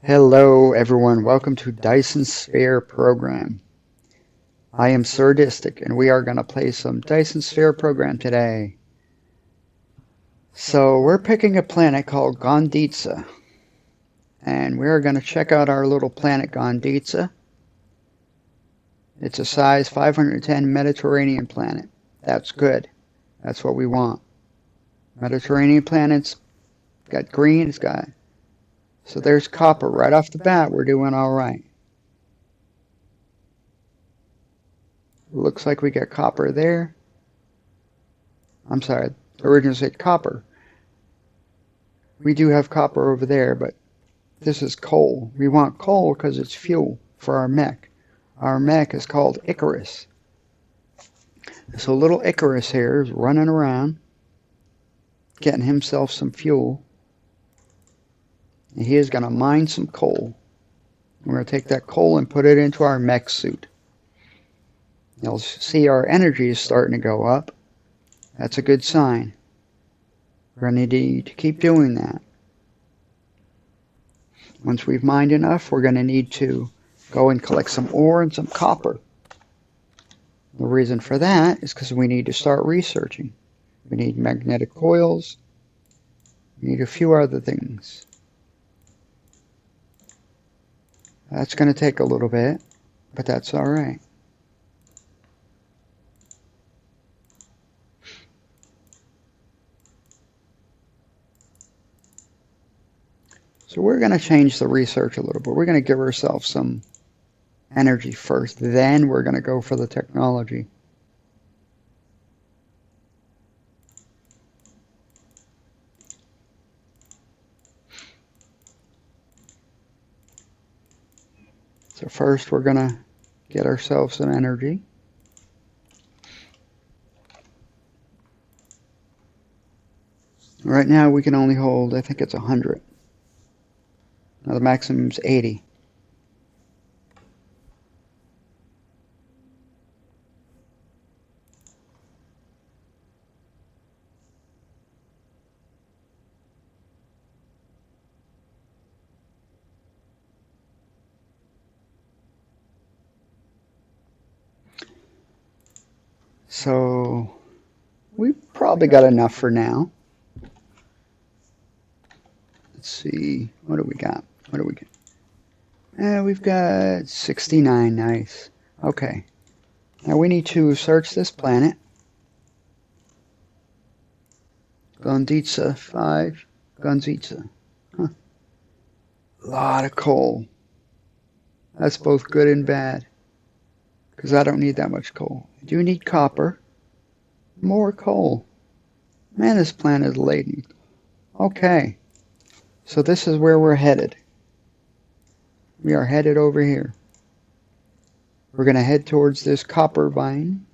Hello everyone, welcome to Dyson Sphere Program. I am SirDistic and we are going to play some Dyson Sphere Program today. So we're picking a planet called Gondita and we're going to check out our little planet Gondita. It's a size 510 Mediterranean planet. That's good. That's what we want. Mediterranean planets got green, it's got so there's copper right off the bat. We're doing all right. Looks like we got copper there. I'm sorry, the original said copper. We do have copper over there, but this is coal. We want coal because it's fuel for our mech. Our mech is called Icarus. So little Icarus here is running around, getting himself some fuel. And he is going to mine some coal. We're going to take that coal and put it into our mech suit. You'll see our energy is starting to go up. That's a good sign. We're going to need to keep doing that. Once we've mined enough, we're going to need to go and collect some ore and some copper. The reason for that is because we need to start researching. We need magnetic coils. We need a few other things. That's going to take a little bit, but that's all right. So we're going to change the research a little bit. We're going to give ourselves some energy first. Then we're going to go for the technology. So first we're going to get ourselves some energy. Right now we can only hold, I think it's 100. Now the maximum's 80. So we've probably got enough for now. Let's see, what do we got? What do we get? We've got 69, nice. Okay, now we need to search this planet. Gondita 5, Gondita. Huh. A lot of coal. That's both good and bad, because I don't need that much coal. I do need copper. More coal. Man, this planet is laden. Okay, so this is where we're headed. We are headed over here. We're going to head towards this copper mine.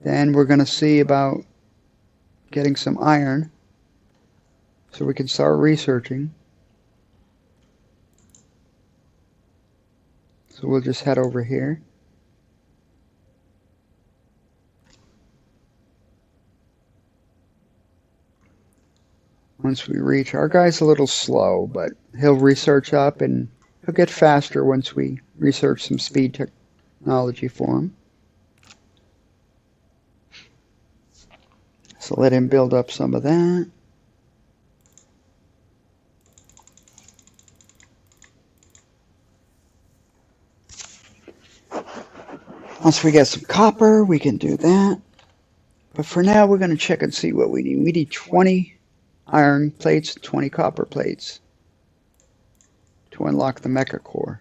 Then we're going to see about getting some iron so we can start researching. So we'll just head over here. Once we reach, our guy's a little slow, but he'll research up and he'll get faster once we research some speed technology for him. So let him build up some of that. Once we get some copper, we can do that. But for now, we're going to check and see what we need. We need 20 iron plates, 20 copper plates to unlock the mecha core.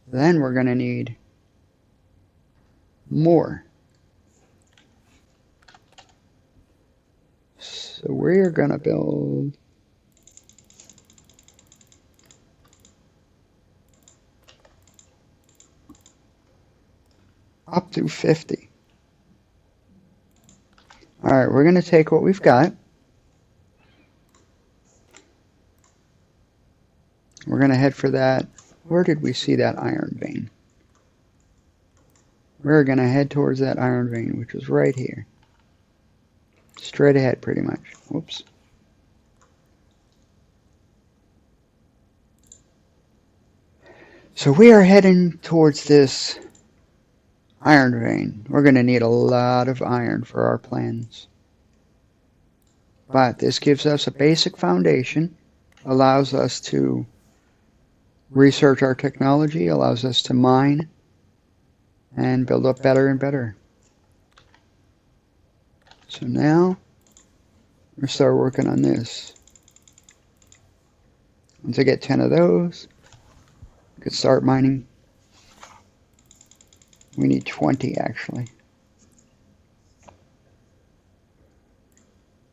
Then we're going to need more. So we're going to build up to 50. All right, we're going to take what we've got. We're going to head for that. Where did we see that iron vein? We're going to head towards that iron vein, which is right here. Straight ahead, pretty much. Whoops. So we are heading towards this iron vein. We're going to need a lot of iron for our plans. But this gives us a basic foundation, allows us to research our technology, allows us to mine, and build up better and better. So now, we're going to start working on this. Once I get 10 of those, I could start mining. We need 20 actually.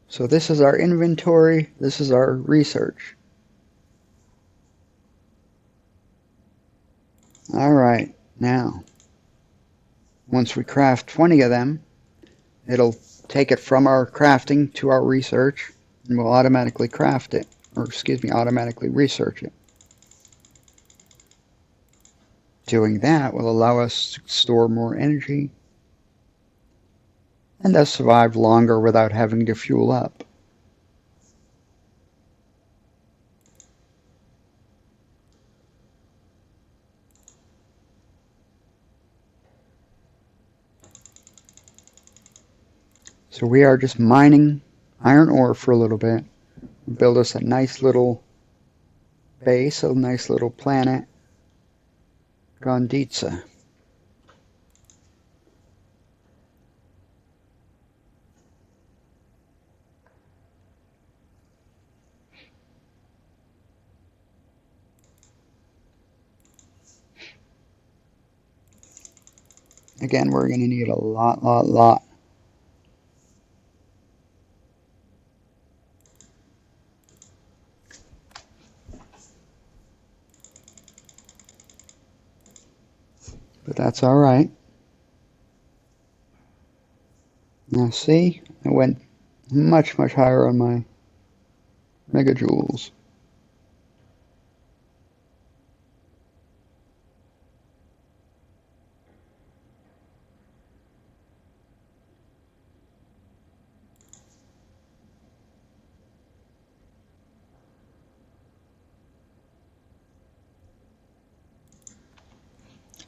So this is our inventory, this is our research. Alright, now, once we craft 20 of them, it'll take it from our crafting to our research, and we'll automatically craft it, or excuse me, automatically research it. Doing that will allow us to store more energy and thus survive longer without having to fuel up. So we are just mining iron ore for a little bit. Build us a nice little base, a nice little planet, Gondita. Again, we're going to need a lot. But that's alright. Now see, I went much higher on my megajoules.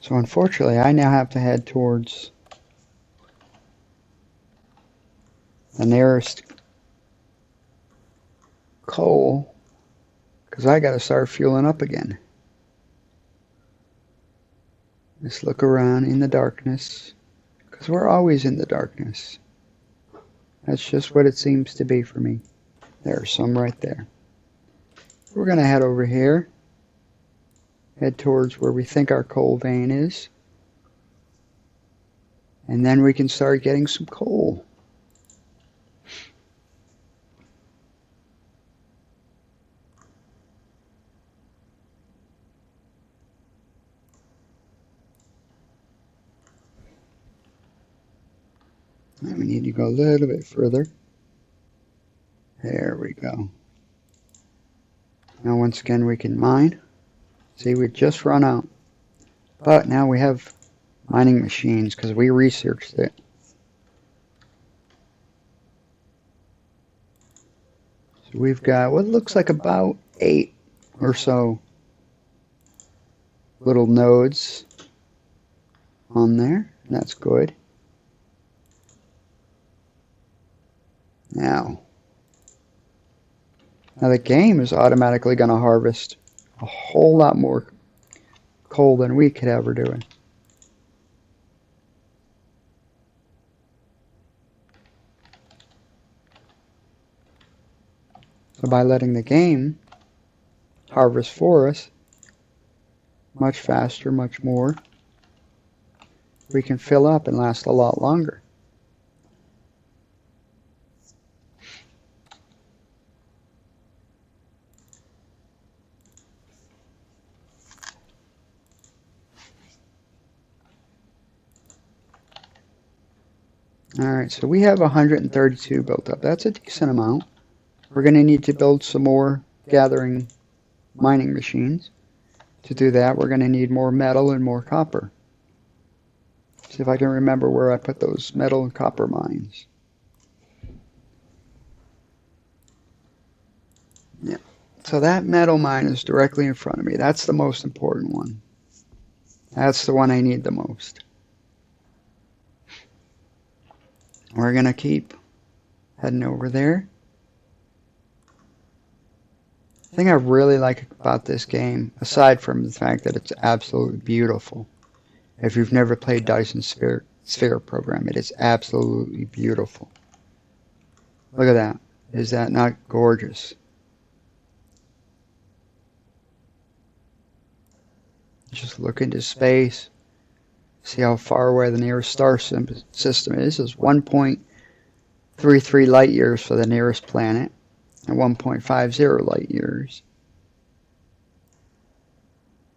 So unfortunately, I now have to head towards the nearest coal because I got to start fueling up again. Just look around in the darkness because we're always in the darkness. That's just what it seems to be for me. There's some right there. We're going to head over here. Head towards where we think our coal vein is. And then we can start getting some coal. Now we need to go a little bit further. There we go. Now once again we can mine. See, we just run out. But now we have mining machines because we researched it. So we've got what looks like about 8 or so little nodes on there. That's good. Now the game is automatically going to harvest a whole lot more coal than we could ever do it. So by letting the game harvest for us much faster, much more, we can fill up and last a lot longer. Alright, so we have 132 built up. That's a decent amount. We're going to need to build some more gathering mining machines. To do that, we're going to need more metal and more copper. See if I can remember where I put those metal and copper mines. Yeah. So that metal mine is directly in front of me. That's the most important one. That's the one I need the most. We're going to keep heading over there. The thing I really like about this game, aside from the fact that it's absolutely beautiful, if you've never played Dyson Sphere Program, it is absolutely beautiful. Look at that. Is that not gorgeous? Just look into space. See how far away the nearest star system is. It's 1.33 light years for the nearest planet and 1.50 light years.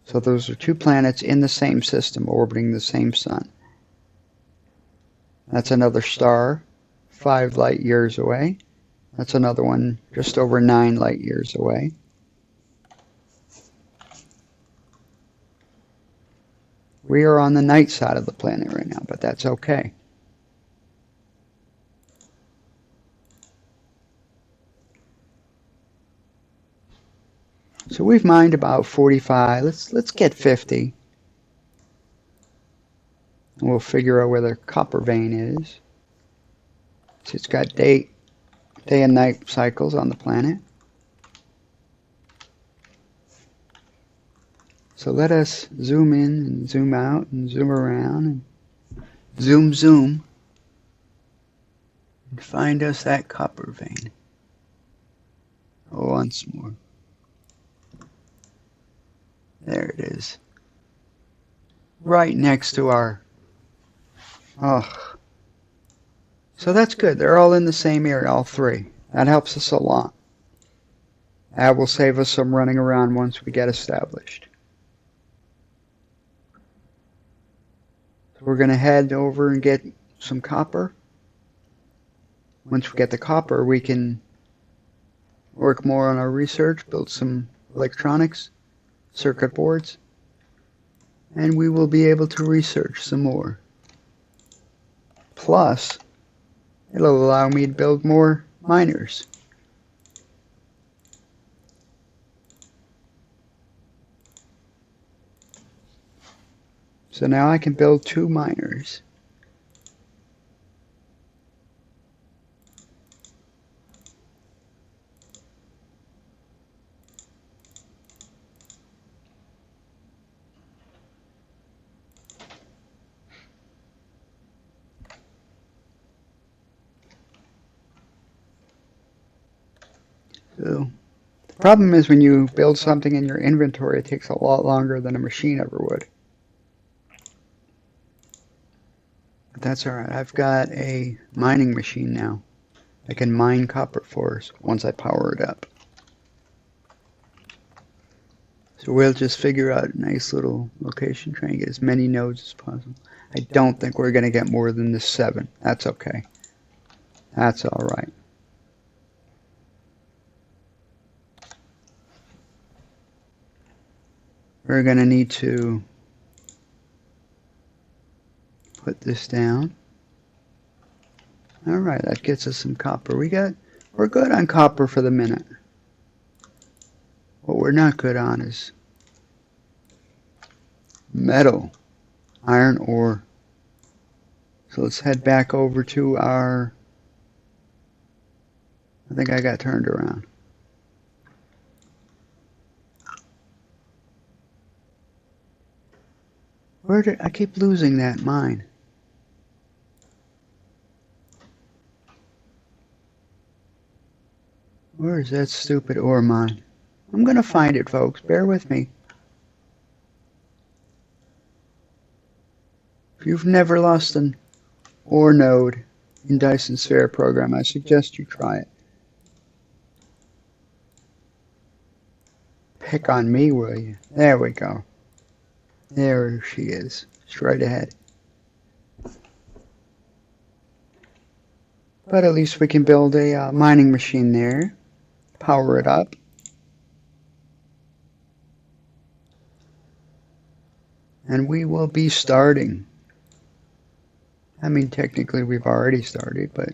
So those are two planets in the same system orbiting the same sun. That's another star 5 light years away. That's another one just over 9 light years away. We are on the night side of the planet right now, but that's okay. So we've mined about 45. Let's get 50. And we'll figure out where the copper vein is. So it's got day and night cycles on the planet. So let us zoom in and zoom out and zoom around and zoom and find us that copper vein. Once more. There it is. Right next to our... Oh. So that's good. They're all in the same area, all three. That helps us a lot. That will save us some running around once we get established. So we're going to head over and get some copper. Once we get the copper, we can work more on our research, build some electronics, circuit boards, and we will be able to research some more. Plus, it'll allow me to build more miners. So now I can build 2 miners. So the problem is when you build something in your inventory, it takes a lot longer than a machine ever would. But that's alright. I've got a mining machine now. I can mine copper for us once I power it up. So we'll just figure out a nice little location, try and get as many nodes as possible. I don't think we're going to get more than the 7. That's okay. That's alright. We're going to need to put this down. Alright, that gets us some copper. We're good on copper for the minute. What we're not good on is metal, iron ore. So let's head back over to our... I think I got turned around. Where did I keep losing that mine? Where is that stupid ore mine? I'm gonna find it, folks. Bear with me. If you've never lost an ore node in Dyson Sphere Program, I suggest you try it. Pick on me, will you? There we go. There she is, straight ahead. But at least we can build a mining machine there, power it up. And we will be starting. I mean, technically we've already started, but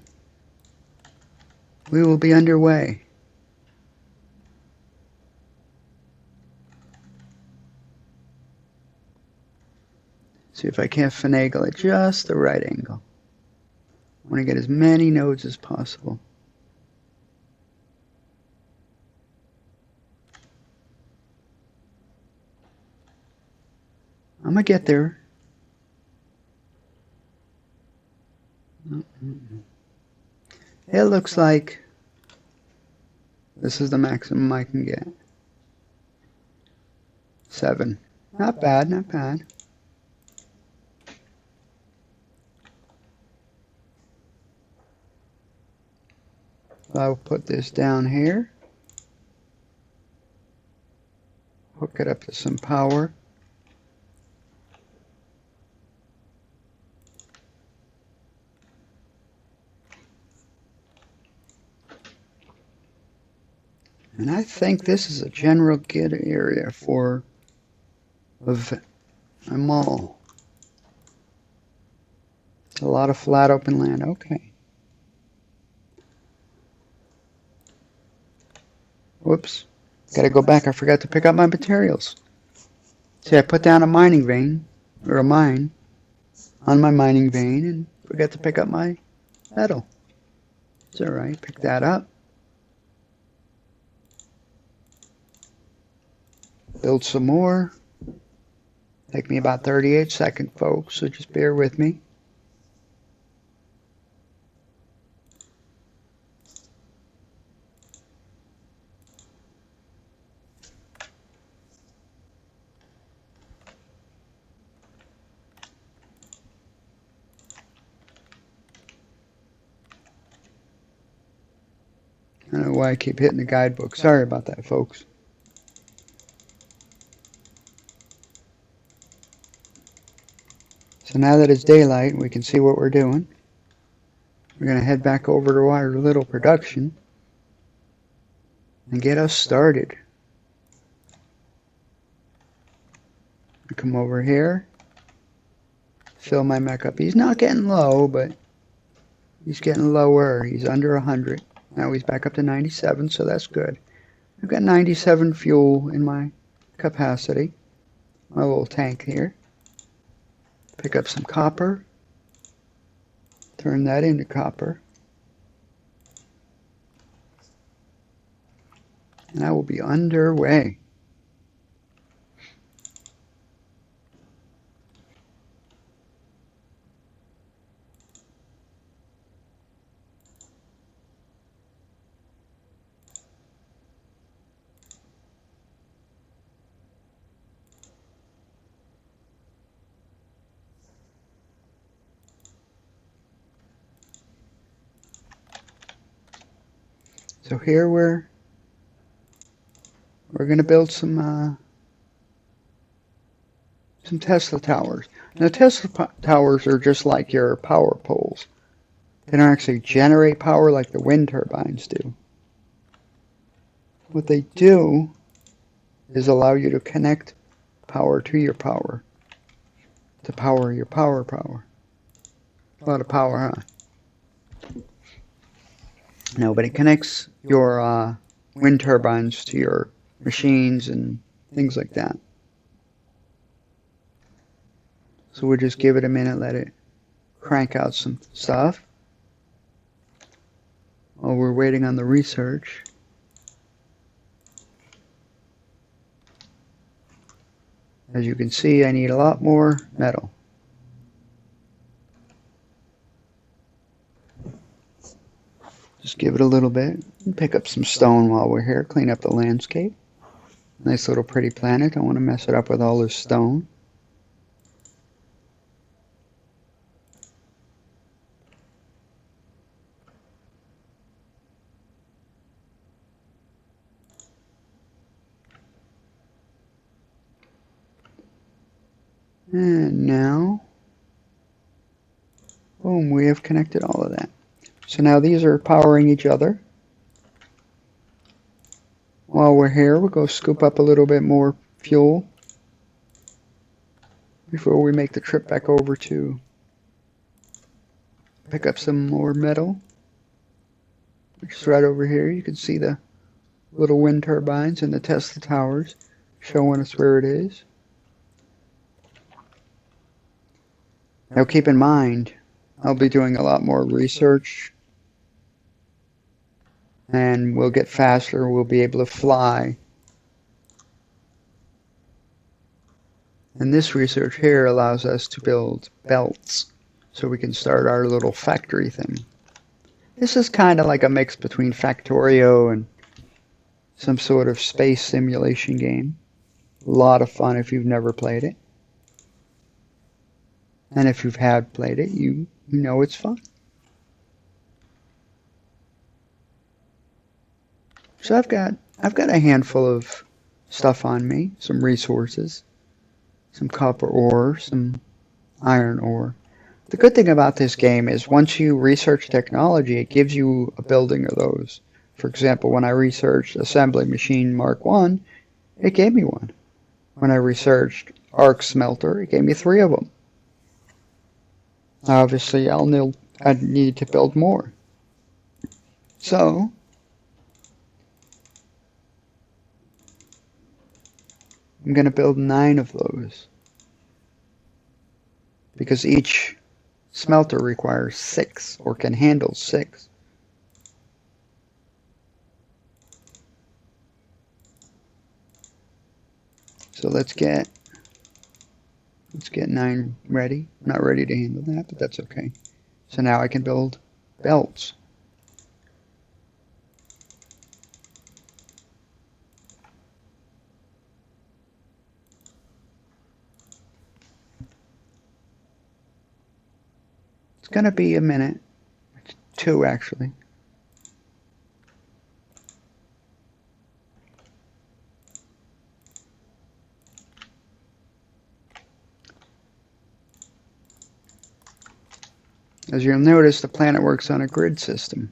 we will be underway. See if I can't finagle it just the right angle. I want to get as many nodes as possible. I'm going to get there. It looks like this is the maximum I can get. 7. Not bad, not bad. I'll put this down here. Hook it up to some power. And I think this is a general good area for a mall. A lot of flat open land. Okay. Whoops. Gotta go back. I forgot to pick up my materials. See, I put down a mining vein, or a mine, on my mining vein and forgot to pick up my metal. It's alright. Pick that up. Build some more. Take me about 38 seconds, folks, so just bear with me. I don't know why I keep hitting the guidebook. Sorry about that, folks. So now that it's daylight, we can see what we're doing. We're going to head back over to our little production and get us started. I come over here, fill my mech up. He's not getting low, but he's getting lower. He's under 100. Now he's back up to 97, so that's good. I've got 97 fuel in my capacity, my little tank here. Pick up some copper, turn that into copper, and I will be underway. So here we're going to build some Tesla towers. Now Tesla towers are just like your power poles. They don't actually generate power like the wind turbines do. What they do is allow you to connect power to your power, to power your power. A lot of power, huh? No, but it connects your wind turbines to your machines and things like that. So we'll just give it a minute, let it crank out some stuff while we're waiting on the research. As you can see, I need a lot more metal. Just give it a little bit and pick up some stone while we're here, clean up the landscape. Nice little pretty planet. Don't want to mess it up with all this stone. And now, boom, we have connected all of that. So now these are powering each other. While we're here, we'll go scoop up a little bit more fuel before we make the trip back over to pick up some more metal. Just right over here, you can see the little wind turbines and the Tesla towers showing us where it is. Now keep in mind, I'll be doing a lot more research and we'll get faster, we'll be able to fly. And this research here allows us to build belts so we can start our little factory thing. This is kind of like a mix between Factorio and some sort of space simulation game. A lot of fun if you've never played it. And if you've had played it, you know it's fun. So I've got a handful of stuff on me, some resources, some copper ore, some iron ore. The good thing about this game is once you research technology, it gives you a building of those. For example, when I researched assembly machine Mark 1, it gave me one. When I researched arc smelter, it gave me 3 of them. Obviously, I'd need to build more. So, I'm going to build 9 of those. Because each smelter requires 6, or can handle 6. So let's get 9 ready. I'm not ready to handle that, but that's okay. So now I can build belts. It's going to be a minute. 2 actually. As you'll notice, the planet works on a grid system.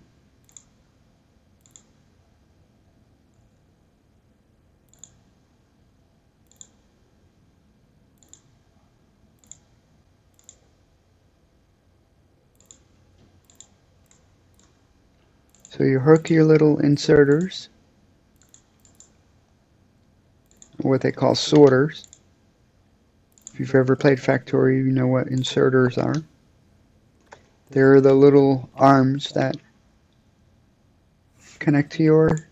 So you hook your little inserters, or what they call sorters. If you've ever played Factorio, you know what inserters are. They're the little arms that connect to your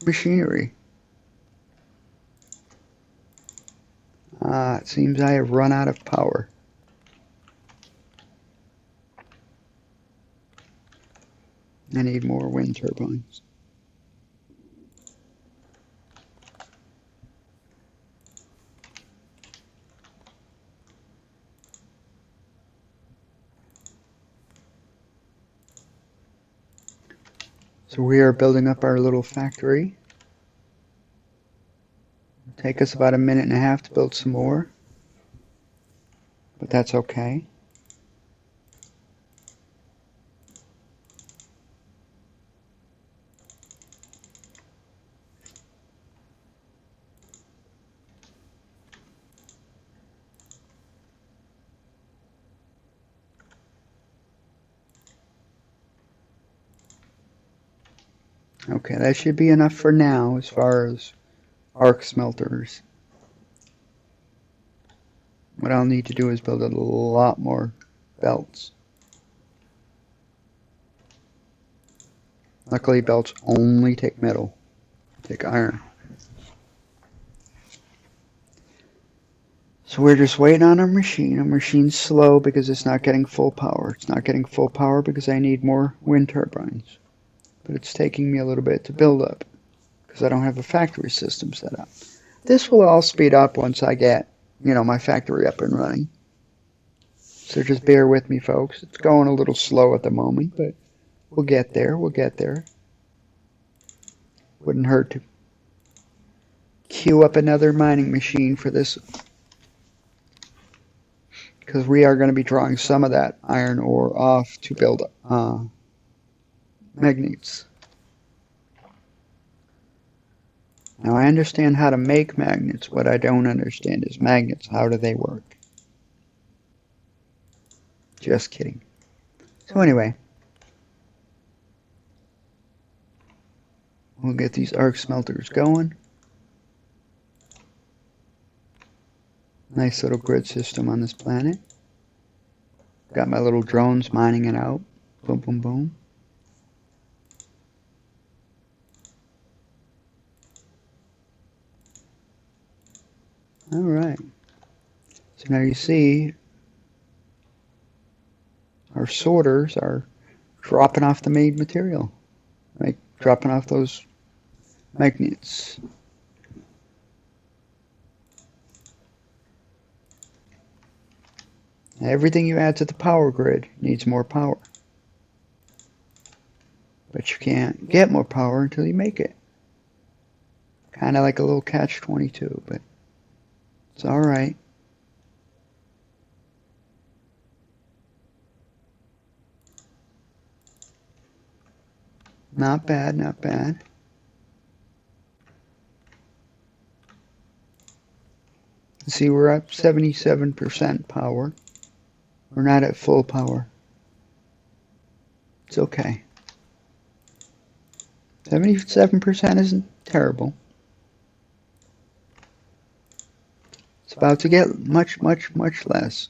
machinery. It seems I have run out of power. I need more wind turbines. So we are building up our little factory. It'll take us about a minute and a half to build some more, but that's okay. Okay, that should be enough for now as far as arc smelters. What I'll need to do is build a lot more belts. Luckily, belts only take metal, take iron. So we're just waiting on our machine. Our machine's slow because it's not getting full power. It's not getting full power because I need more wind turbines. But it's taking me a little bit to build up because I don't have a factory system set up. This will all speed up once I get, my factory up and running. So just bear with me, folks. It's going a little slow at the moment, but we'll get there. We'll get there. Wouldn't hurt to queue up another mining machine for this, because we are going to be drawing some of that iron ore off to build magnets. Now I understand how to make magnets. What I don't understand is magnets. How do they work? Just kidding. So anyway, we'll get these arc smelters going. Nice little grid system on this planet. Got my little drones mining it out. Boom, boom, boom. All right. So now you see our sorters are dropping off the made material, like dropping off those magnets. Everything you add to the power grid needs more power. But you can't get more power until you make it. Kind of like a little catch-22, but it's all right. Not bad, not bad. See, we're up 77% power. We're not at full power. It's okay. 77% isn't terrible. It's about to get much, much, much less.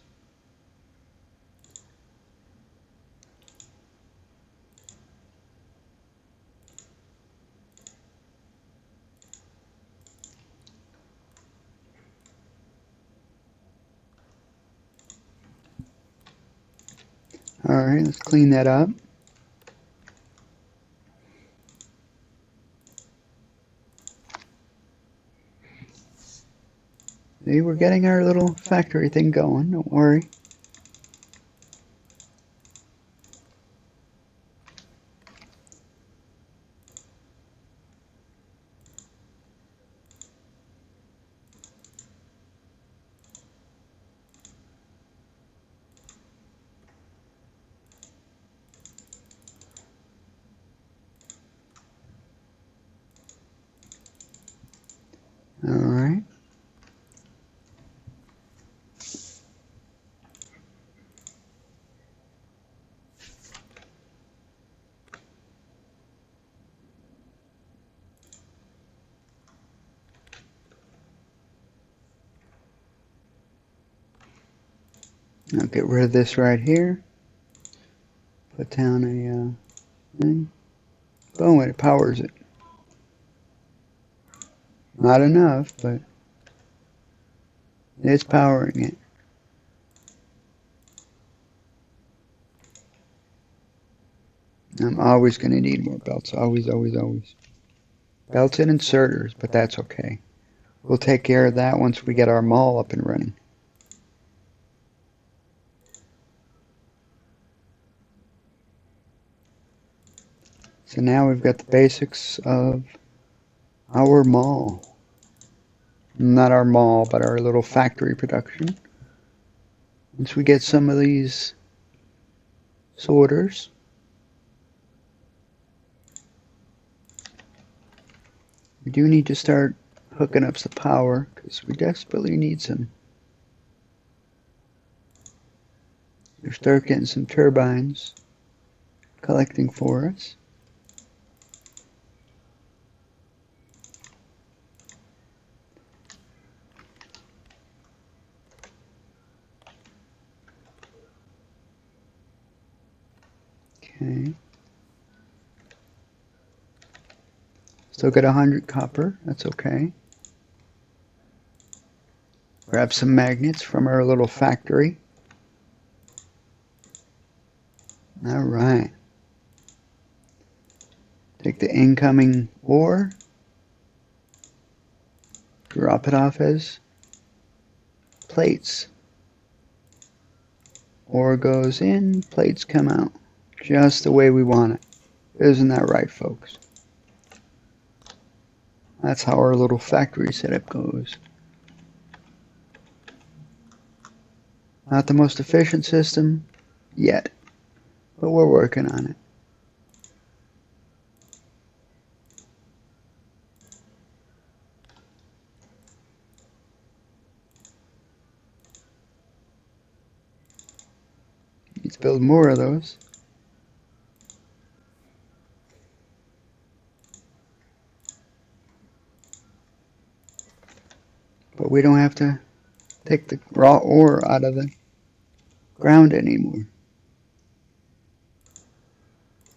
All right, let's clean that up. See, we're getting our little factory thing going, don't worry. All right. I'll get rid of this right here. Put down a thing. Boom, it powers it. Not enough, but it's powering it. I'm always going to need more belts. Always, always, always. Belts and inserters, but that's okay. We'll take care of that once we get our mall up and running. So now we've got the basics of our mall. Not our mall, but our little factory production. Once we get some of these sorters, we do need to start hooking up some power because we desperately need some. We start getting some turbines collecting for us. Okay. Still got 100 copper. That's okay. Grab some magnets from our little factory. All right. Take the incoming ore. Drop it off as plates. Ore goes in, plates come out. Just the way we want it. Isn't that right, folks? That's how our little factory setup goes. Not the most efficient system yet, but we're working on it. Let's build more of those. But we don't have to take the raw ore out of the ground anymore.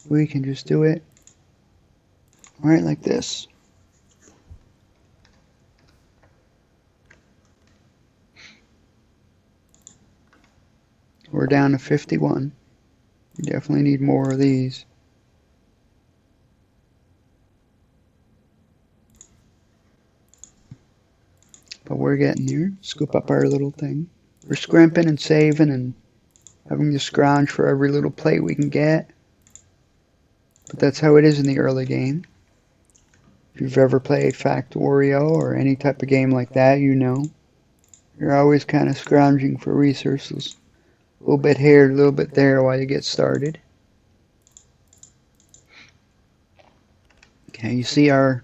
we can just do it right like this. We're down to 51. We definitely need more of these. But we're getting here. Scoop up our little thing. We're scrimping and saving and having to scrounge for every little plate we can get. But that's how it is in the early game. If you've ever played Factorio or any type of game like that, you know. You're always kind of scrounging for resources. A little bit here, a little bit there while you get started. Okay, you see our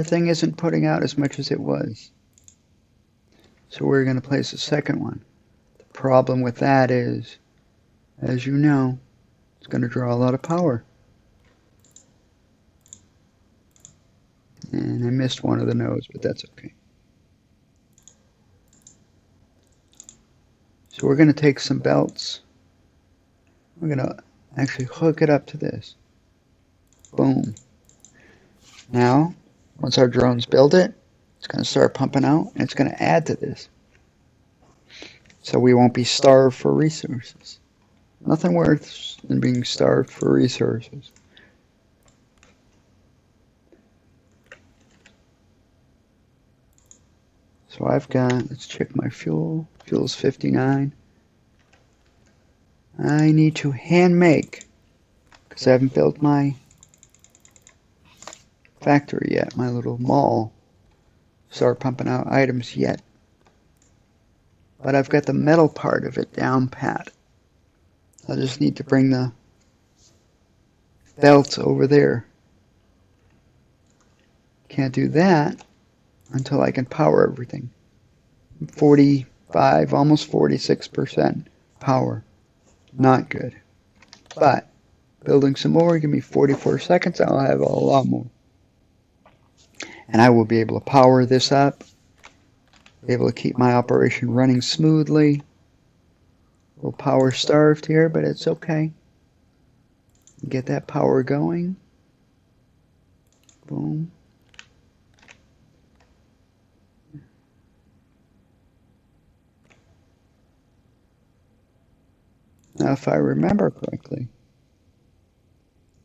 thing isn't putting out as much as it was. So we're going to place a second one. The problem with that is, as you know, it's going to draw a lot of power. And I missed one of the nodes, but that's okay. So we're going to take some belts. We're going to actually hook it up to this. Boom. Now, once our drones build it, it's going to start pumping out, and it's going to add to this. So we won't be starved for resources. Nothing worse than being starved for resources. So I've got, let's check my fuel. Fuel's 59. I need to hand make, because I haven't built my factory yet, my little mall. Start pumping out items yet. But I've got the metal part of it down pat. I just need to bring the belts over there. Can't do that until I can power everything. 45, almost 46% power. Not good. But building some more, give me 44 seconds, I'll have a lot more. And I will be able to power this up, be able to keep my operation running smoothly. A little power starved here, but it's okay. Get that power going. Boom. Now, if I remember correctly,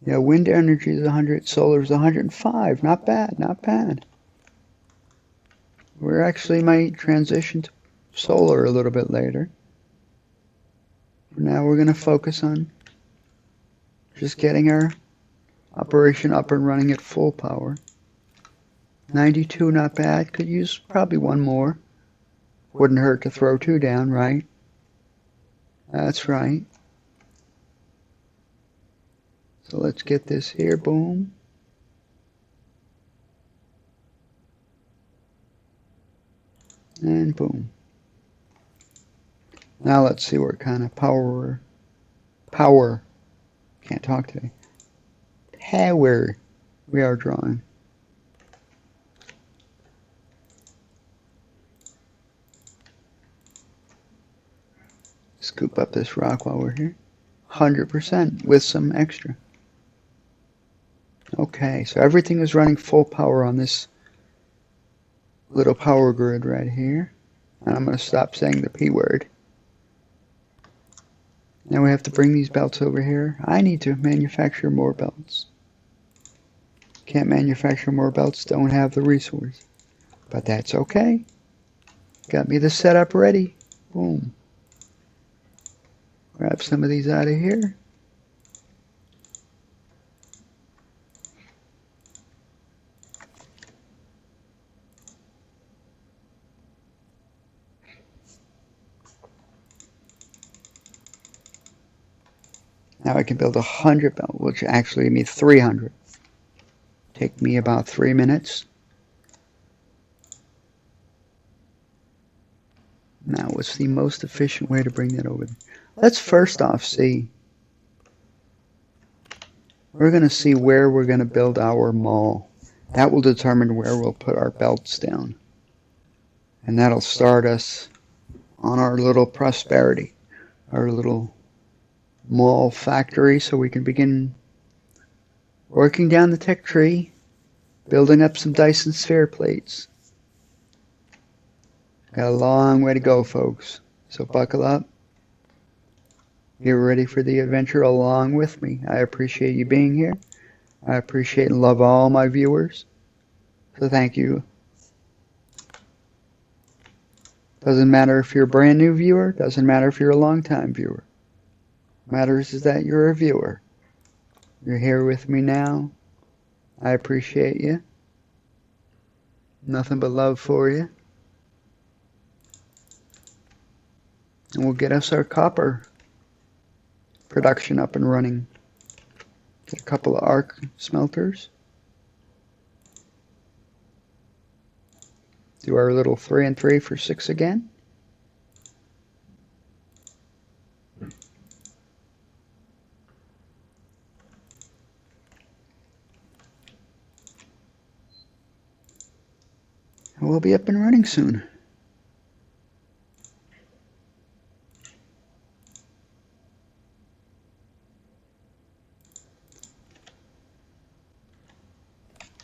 yeah, wind energy is 100, solar is 105. Not bad, not bad. We actually might transition to solar a little bit later. For now, we're going to focus on just getting our operation up and running at full power. 92, not bad. Could use probably one more. Wouldn't hurt to throw two down, right? That's right. So let's get this here, boom. And boom. Now let's see what kind of power, can't talk today, power we are drawing. Scoop up this rock while we're here. 100% with some extra. Okay, so everything is running full power on this little power grid right here. And I'm going to stop saying the P word. Now we have to bring these belts over here. I need to manufacture more belts. Can't manufacture more belts, don't have the resource. But that's okay. Got me the setup ready. Boom. Grab some of these out of here. Now I can build 100 belts, which actually means 300. Take me about 3 minutes. Now, what's the most efficient way to bring that over there? Let's first off see. We're going to see where we're going to build our mall. That will determine where we'll put our belts down. And that'll start us on our little prosperity, our little mall factory so we can begin working down the tech tree, building up some Dyson Sphere plates. Got a long way to go, folks, so buckle up. Get ready for the adventure along with me. I appreciate you being here. I appreciate and love all my viewers, so thank you. Doesn't matter if you're a brand new viewer, doesn't matter if you're a long-time viewer. Matters is that you're a viewer. You're here with me now. I appreciate you. Nothing but love for you. And we'll get us our copper production up and running. Get a couple of arc smelters. Do our little 3 and 3 for 6 again. And we'll be up and running soon.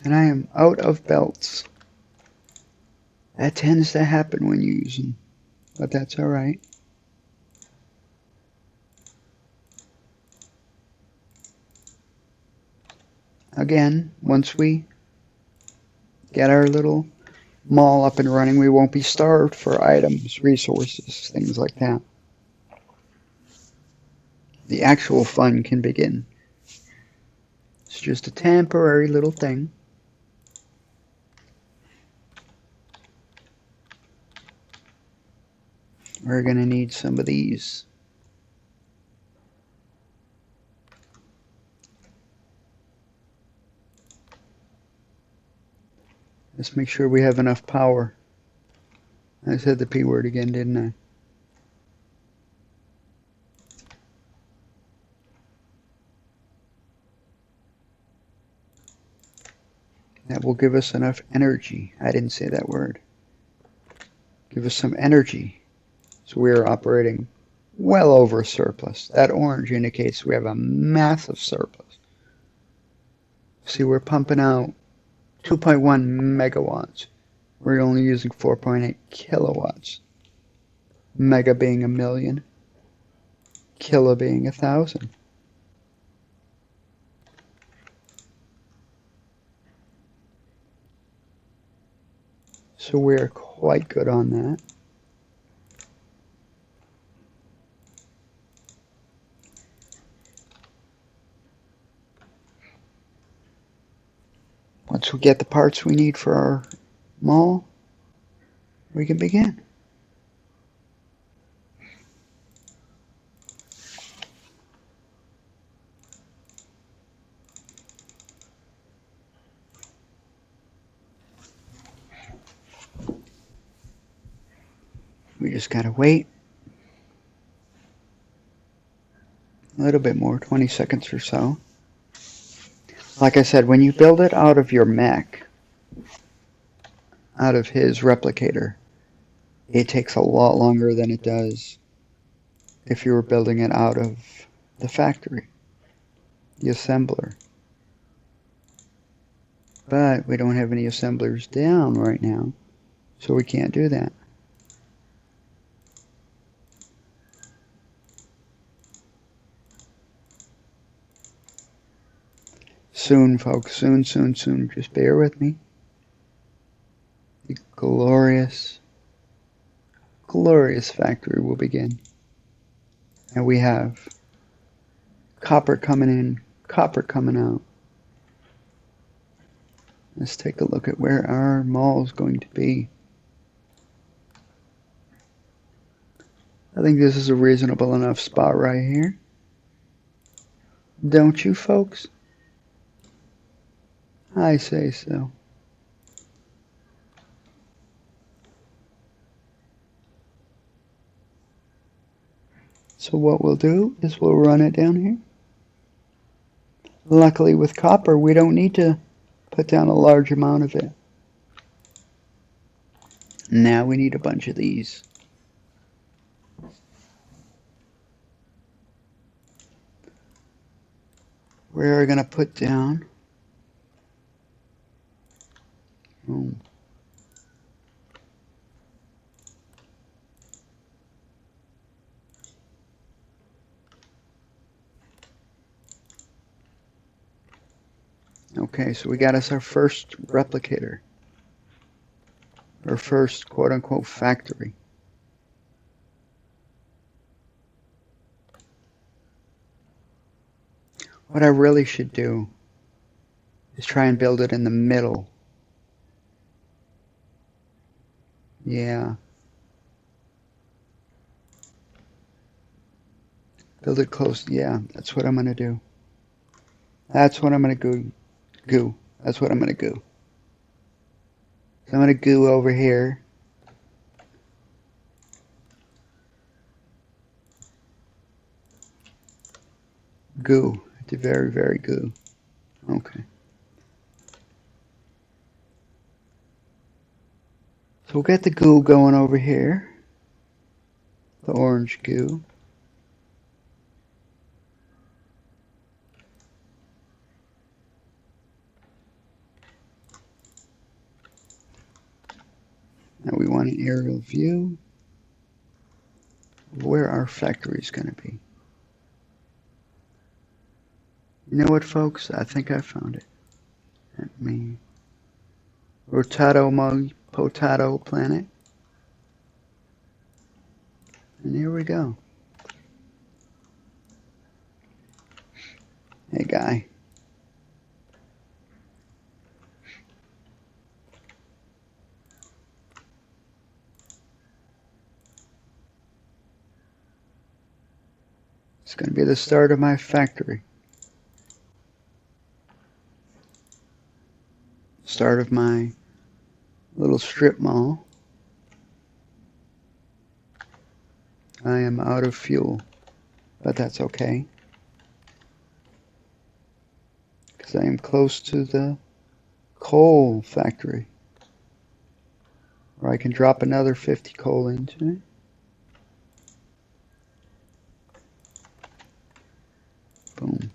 And I am out of belts. That tends to happen when you use them, but that's all right. Again, once we get our little mall up and running, we won't be starved for items, resources, things like that. The actual fun can begin. It's just a temporary little thing. We're going to need some of these. Let's make sure we have enough power. I said the P word again, didn't I? That will give us enough energy. I didn't say that word. Give us some energy. So we are operating well over surplus. That orange indicates we have a massive surplus. See, we're pumping out 2.1 megawatts. We're only using 4.8 kilowatts. Mega being 1,000,000. Kilo being 1,000. So we're quite good on that. Once we get the parts we need for our mall, we can begin. We just gotta wait a little bit more, 20 seconds or so. Like I said, when you build it out of your mech, out of his replicator, it takes a lot longer than it does if you were building it out of the factory, the assembler. But we don't have any assemblers down right now, so we can't do that. Soon, folks, soon, soon, soon. Just bear with me. The glorious, glorious factory will begin. And we have copper coming in, copper coming out. Let's take a look at where our mall is going to be. I think this is a reasonable enough spot right here. Don't you, folks? I say so. So what we'll do is we'll run it down here. Luckily with copper, we don't need to put down a large amount of it. Now we need a bunch of these. Where are we going to put down? Boom. Okay, so we got us our first replicator. Our first quote-unquote factory. What I really should do is try and build it in the middle. Yeah. Build it close. Yeah, that's what I'm going to do. That's what I'm going to goo. That's what I'm going to goo. So I'm going to goo over here. Goo. It's very, very goo. Okay. So we'll get the goo going over here. The orange goo. Now we want an aerial view of where our factory is going to be. You know what, folks? I think I found it. Let me... Rotato mug, potato planet. And here we go. Hey, guy. It's going to be the start of my factory. Start of my little strip mall. I am out of fuel, but that's okay, because I am close to the coal factory, where I can drop another 50 coal into it. Boom.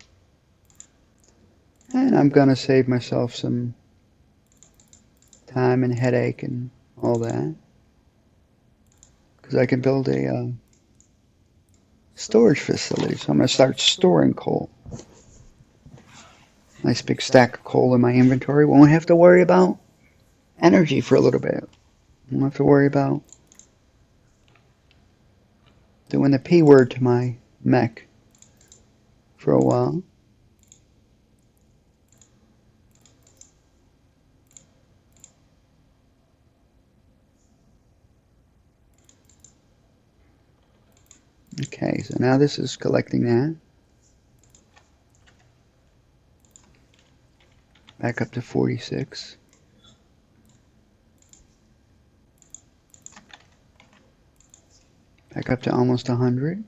And I'm going to save myself some time and headache and all that, because I can build a storage facility. So I'm going to start storing coal. Nice big stack of coal in my inventory. Won't have to worry about energy for a little bit. Won't have to worry about doing the P word to my mech for a while. Okay, so now this is collecting that. Back up to 46. Back up to almost 100.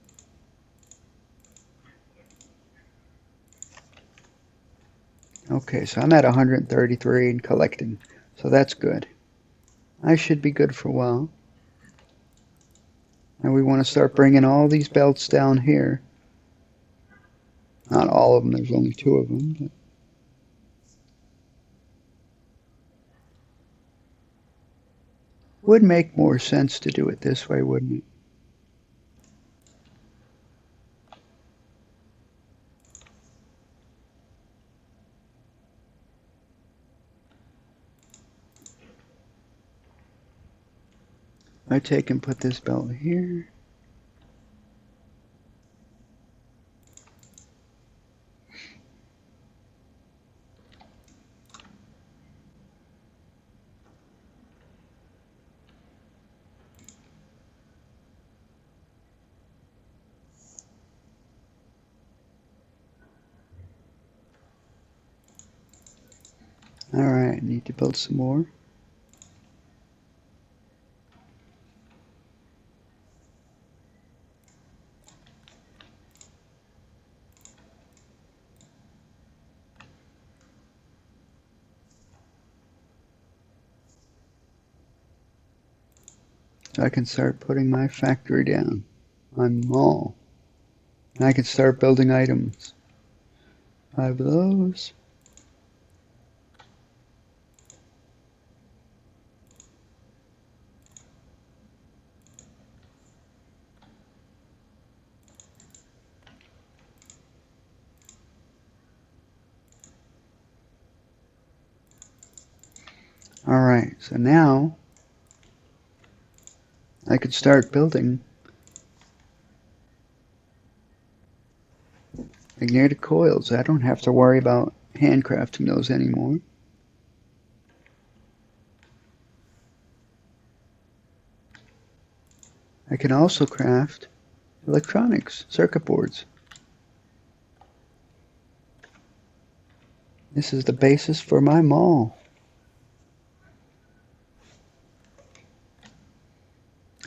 Okay, so I'm at 133 and collecting, so that's good. I should be good for a while. And we want to start bringing all these belts down here. Not all of them, there's only 2 of them. But would make more sense to do it this way, wouldn't it? I take and put this belt here. Alright, need to build some more. So I can start putting my factory down, my mall. And I can start building items. 5 of those. Alright, so now I could start building magnetic coils. I don't have to worry about handcrafting those anymore. I can also craft electronics, circuit boards. This is the basis for my mall.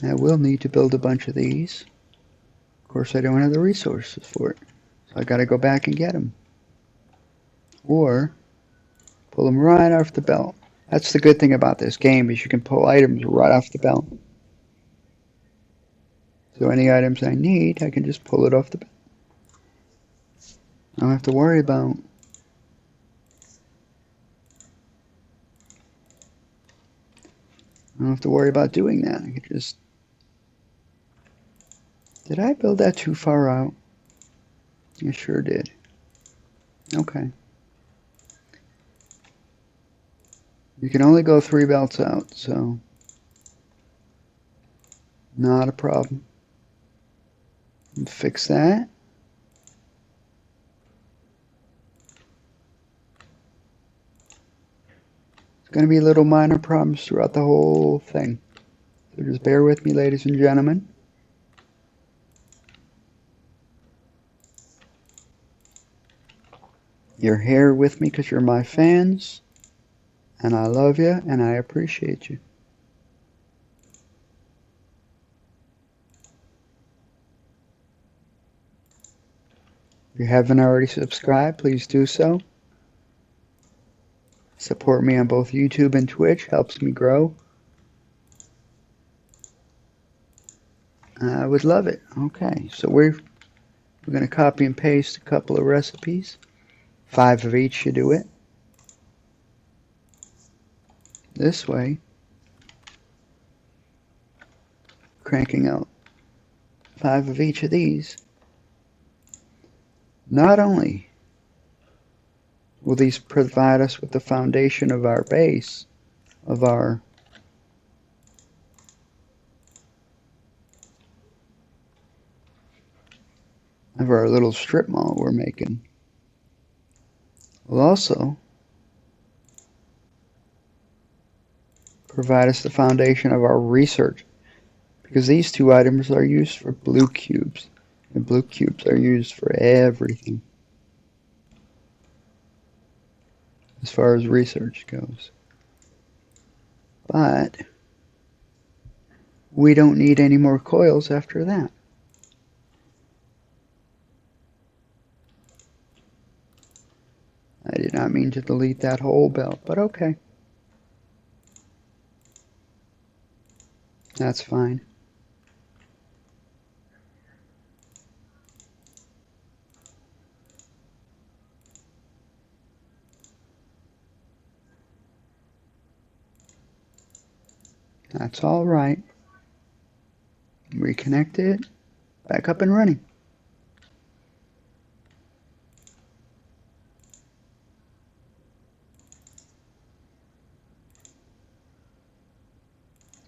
I will need to build a bunch of these. Of course, I don't have the resources for it, so I gotta go back and get them. Or pull them right off the belt. That's the good thing about this game, is you can pull items right off the belt. So any items I need, I can just pull it off the belt. I don't have to worry about doing that. I can just... Did I build that too far out? I sure did. Okay. You can only go 3 belts out, so not a problem. Fix that. It's going to be little minor problems throughout the whole thing. So just bear with me, ladies and gentlemen. You're here with me because you're my fans, and I love you, and I appreciate you. If you haven't already subscribed, please do so. Support me on both YouTube and Twitch, helps me grow. I would love it. Okay, so we're going to copy and paste a couple of recipes. 5 of each should do it. This way, cranking out 5 of each of these. Not only will these provide us with the foundation of our base, of our little strip mall we're making, will also provide us the foundation of our research, because these 2 items are used for blue cubes, and blue cubes are used for everything as far as research goes. But we don't need any more coils after that. I did not mean to delete that whole belt, but okay. That's fine. That's all right. Reconnect it. Back up and running.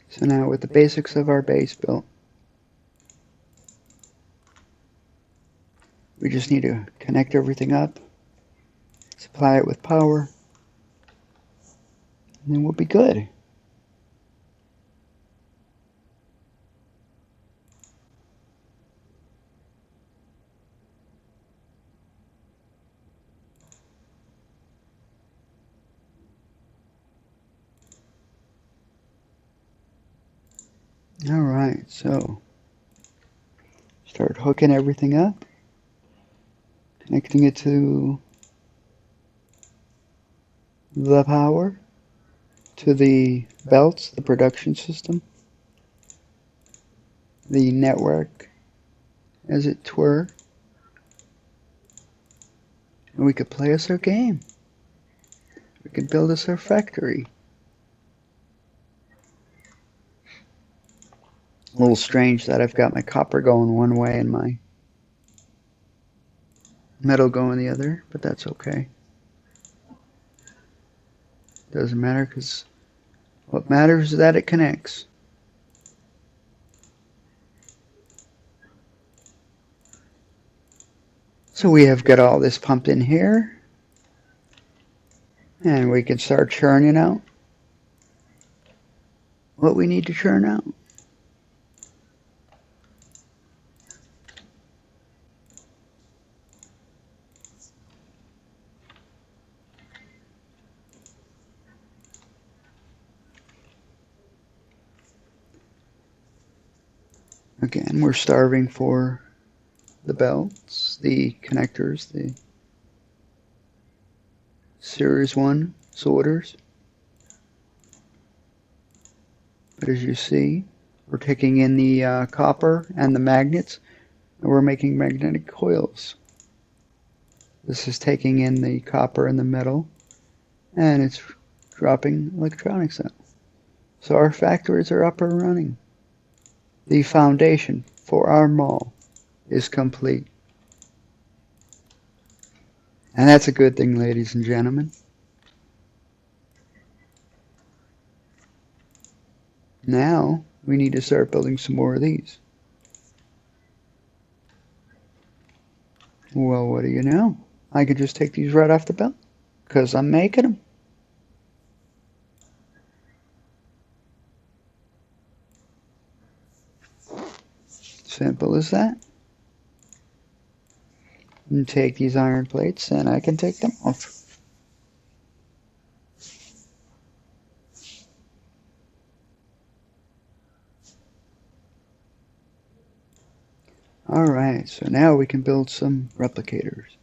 So now with the basics of our base built, we just need to connect everything up, supply it with power, and then we'll be good. Alright, so start hooking everything up, connecting it to the power, to the belts, the production system, the network, as it were, And we could play us our game. We could build us our factory. A little strange that I've got my copper going one way and my metal going the other, but that's okay. Doesn't matter, because what matters is that it connects. So we have got all this pumped in here, and we can start churning out what we need to churn out. Again, we're starving for the belts, the connectors, the Series 1 sorters. But as you see, we're taking in the copper and the magnets, and we're making magnetic coils. This is taking in the copper and the metal, and it's dropping electronics out. So our factories are up and running. The foundation for our mall is complete. And that's a good thing, ladies and gentlemen. Now we need to start building some more of these. Well, what do you know? I could just take these right off the belt, because I'm making them. Simple as that. And take these iron plates and I can take them off. Alright, so now we can build some replicators.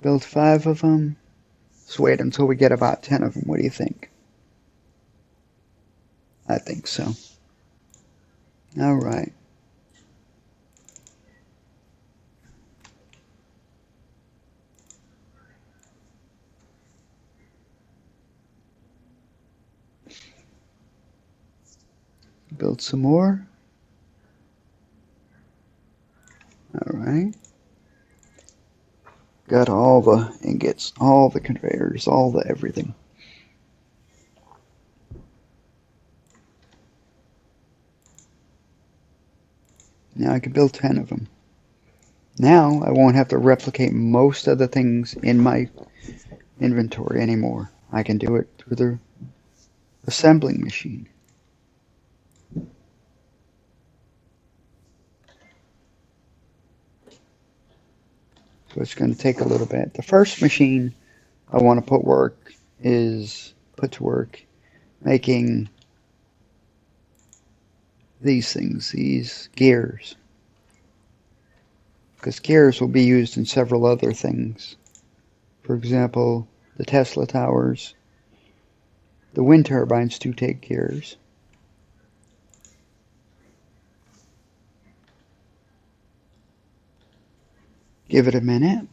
Build 5 of them. Let's wait until we get about 10 of them. What do you think? I think so. Alright. Build some more. Alright. Got all the ingots, all the conveyors, all the everything. Now I can build 10 of them. Now I won't have to replicate most of the things in my inventory anymore. I can do it through the assembling machine. So it's going to take a little bit. The first machine I want to put to work making these things, these gears. Because gears will be used in several other things. For example, the Tesla towers, the wind turbines do take gears. Give it a minute.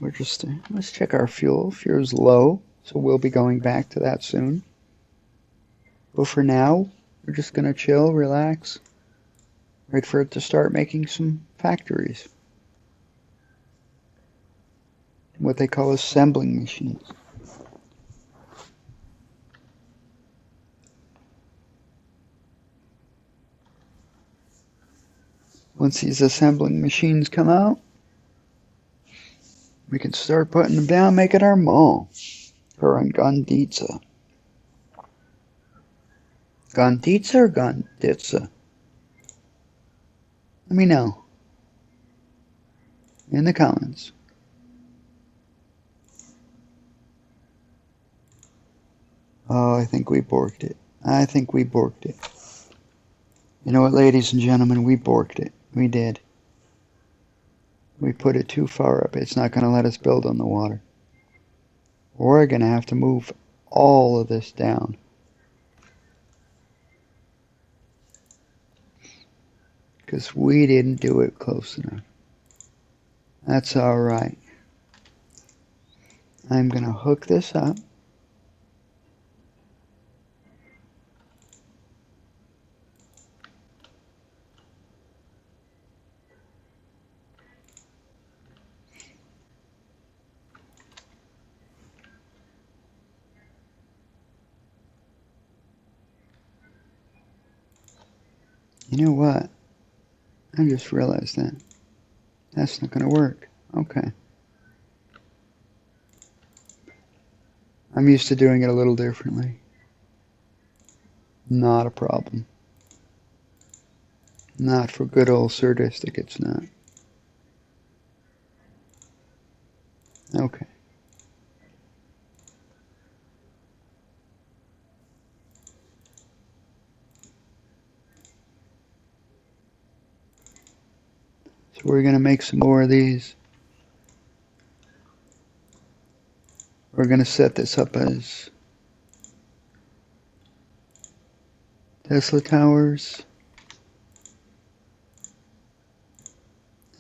Let's check our fuel. Fuel's low, so we'll be going back to that soon. But for now, we're just going to chill, relax, wait for it to start making some factories. What they call assembling machines. Once these assembling machines come out, we can start putting them down, making our mall for Gondita. Gondita or Gonditza? Let me know in the comments. Oh, I think we borked it. I think we borked it. You know what, ladies and gentlemen, we borked it. We did. We put it too far up. It's not going to let us build on the water. We're going to have to move all of this down. Because we didn't do it close enough. That's all right. I'm going to hook this up. You know what? I just realized that. That's not going to work. Okay. I'm used to doing it a little differently. Not a problem. Not for good old SirDistic, it's not. Okay. So we're going to make some more of these. We're going to set this up as Tesla towers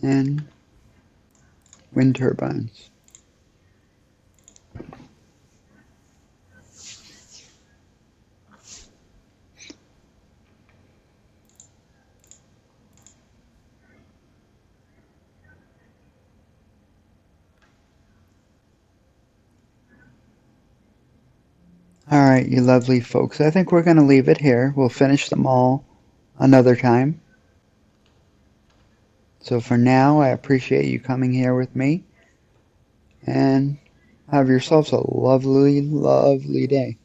and wind turbines. All right, you lovely folks. I think we're going to leave it here. We'll finish them all another time. So for now, I appreciate you coming here with me. And have yourselves a lovely, lovely day.